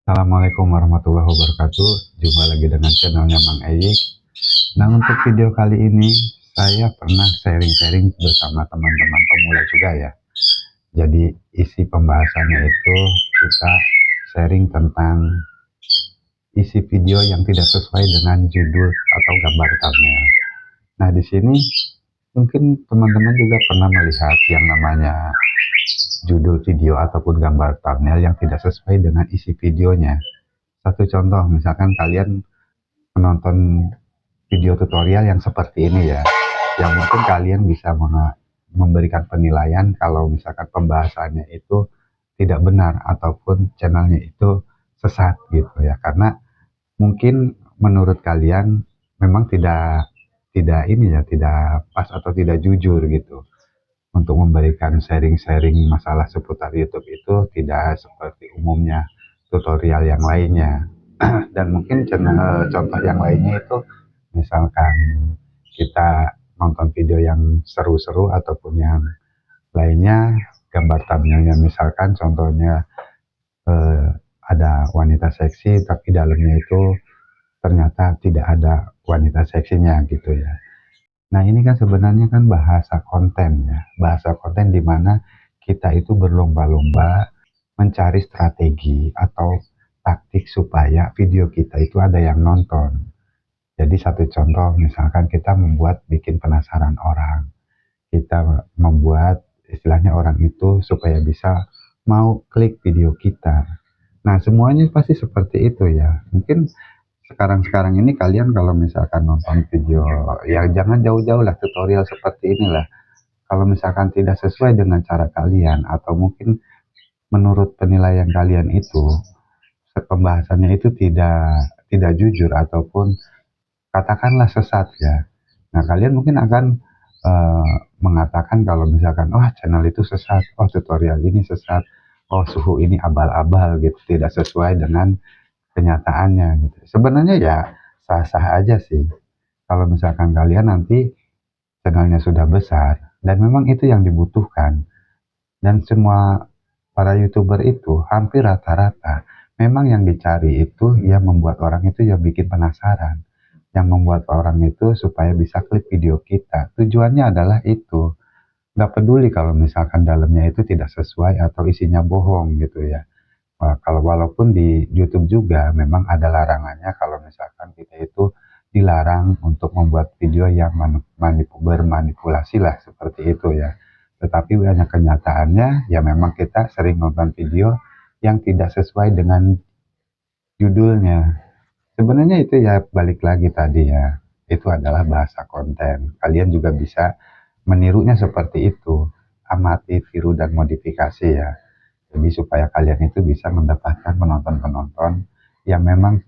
Assalamualaikum warahmatullahi wabarakatuh. Jumpa lagi dengan channelnya Mang Eyik. Nah, untuk video kali ini saya pernah sharing-sharing bersama teman-teman pemula juga ya. Jadi isi pembahasannya itu kita sharing tentang isi video yang tidak sesuai dengan judul atau gambar thumbnail. Nah, di sini mungkin teman-teman juga pernah melihat yang namanya judul video ataupun gambar thumbnail yang tidak sesuai dengan isi videonya. Satu contoh, misalkan kalian menonton video tutorial yang seperti ini ya, yang mungkin kalian bisa memberikan penilaian kalau misalkan pembahasannya itu tidak benar ataupun channelnya itu sesat gitu ya, karena mungkin menurut kalian memang tidak tidak ini ya, tidak pas atau tidak jujur gitu untuk memberikan sharing-sharing masalah seputar YouTube itu tidak seperti umumnya tutorial yang lainnya. Dan mungkin contoh yang lainnya itu misalkan kita nonton video yang seru-seru ataupun yang lainnya, gambar thumbnailnya misalkan contohnya eh, ada wanita seksi tapi dalamnya itu ternyata tidak ada wanita seksinya gitu ya. Nah, ini kan sebenarnya kan bahasa konten ya, bahasa konten di mana kita itu berlomba-lomba mencari strategi atau taktik supaya video kita itu ada yang nonton. Jadi satu contoh, misalkan kita bikin penasaran orang, kita membuat istilahnya orang itu supaya bisa mau klik video kita. Nah, semuanya pasti seperti itu ya. Mungkin sekarang-sekarang ini kalian kalau misalkan nonton video, ya jangan jauh-jauh lah tutorial seperti inilah. Kalau misalkan tidak sesuai dengan cara kalian atau mungkin menurut penilaian kalian itu pembahasannya itu tidak tidak jujur ataupun katakanlah sesat ya. Nah, kalian mungkin akan mengatakan kalau misalkan, wah channel itu sesat, oh tutorial ini sesat, oh suhu ini abal-abal gitu, tidak sesuai dengan kenyataannya gitu. Sebenarnya ya sah-sah aja sih. Kalau misalkan kalian nanti channelnya sudah besar dan memang itu yang dibutuhkan, dan semua para YouTuber itu hampir rata-rata memang yang dicari itu yang membuat orang itu ya bikin penasaran, yang membuat orang itu supaya bisa klik video kita. Tujuannya adalah itu. Nggak peduli kalau misalkan dalamnya itu tidak sesuai atau isinya bohong gitu ya. Wah, kalau walaupun di YouTube juga memang ada larangannya kalau misalkan kita itu dilarang untuk membuat video yang bermanipulasi lah seperti itu ya. Tetapi banyak kenyataannya ya memang kita sering nonton video yang tidak sesuai dengan judulnya. Sebenarnya itu ya balik lagi tadi ya. Itu adalah bahasa konten. Kalian juga bisa menirunya seperti itu. Amati, tiru, dan modifikasi ya. Jadi supaya kalian itu bisa mendapatkan penonton-penonton yang memang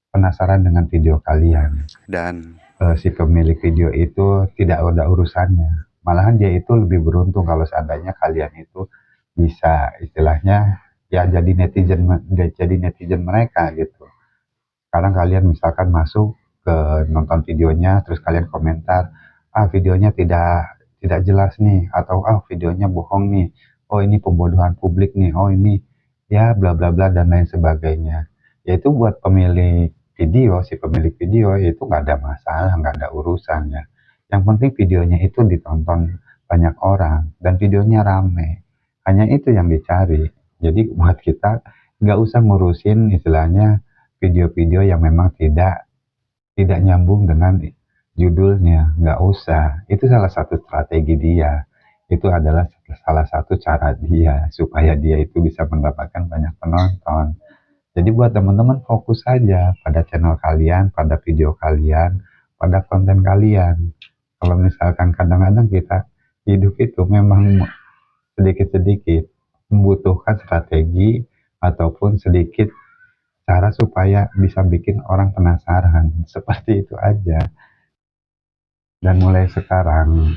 penasaran dengan video kalian. Dan si pemilik video itu tidak ada urusannya. Malahan dia itu lebih beruntung kalau seandainya kalian itu bisa istilahnya ya jadi netizen mereka gitu. Sekarang kalian misalkan masuk ke nonton videonya terus kalian komentar, ah videonya tidak tidak jelas nih atau ah videonya bohong nih. Oh ini pembodohan publik nih. Oh ini ya bla bla bla dan lain sebagainya. Yaitu buat pemilik video, si pemilik video itu nggak ada masalah, nggak ada urusannya. Yang penting videonya itu ditonton banyak orang dan videonya rame. Hanya itu yang dicari. Jadi buat kita nggak usah ngurusin istilahnya video-video yang memang tidak tidak nyambung dengan judulnya, nggak usah. Itu salah satu strategi dia. Itu adalah salah satu cara dia supaya dia itu bisa mendapatkan banyak penonton. Jadi buat teman-teman fokus saja pada channel kalian, pada video kalian, pada konten kalian. Kalau misalkan kadang-kadang kita hidup itu memang sedikit-sedikit membutuhkan strategi ataupun sedikit cara supaya bisa bikin orang penasaran. Seperti itu aja. Dan mulai sekarang,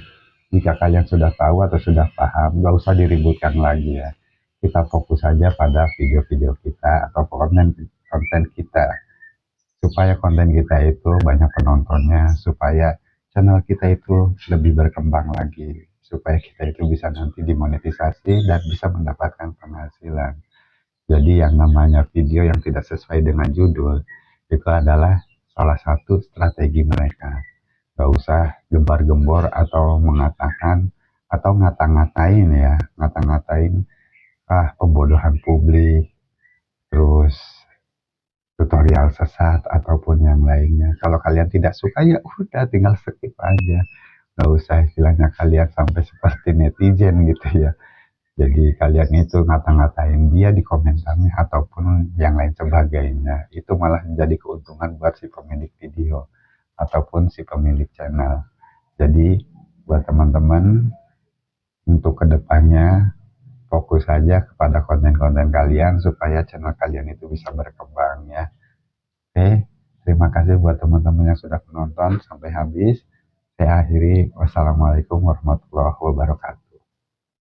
jika kalian sudah tahu atau sudah paham, nggak usah diributkan lagi ya. Kita fokus saja pada video-video kita atau konten kita. Supaya konten kita itu banyak penontonnya, supaya channel kita itu lebih berkembang lagi. Supaya kita itu bisa nanti dimonetisasi dan bisa mendapatkan penghasilan. Jadi yang namanya video yang tidak sesuai dengan judul itu adalah salah satu strategi mereka. Gak usah gembar-gembor atau mengatakan atau ngata-ngatain ya, ngata-ngatain pembodohan publik, terus tutorial sesat ataupun yang lainnya. Kalau kalian tidak suka ya udah tinggal skip aja. Gak usah istilahnya kalian sampai seperti netizen gitu ya. Jadi kalian itu ngata-ngatain dia di komentarnya ataupun yang lain sebagainya. Itu malah menjadi keuntungan buat si pemilik video ataupun si pemilik channel. Jadi buat teman-teman untuk kedepannya fokus saja kepada konten-konten kalian supaya channel kalian itu bisa berkembang ya. Oke, terima kasih buat teman-teman yang sudah menonton sampai habis. Saya akhiri, wassalamualaikum warahmatullahi wabarakatuh.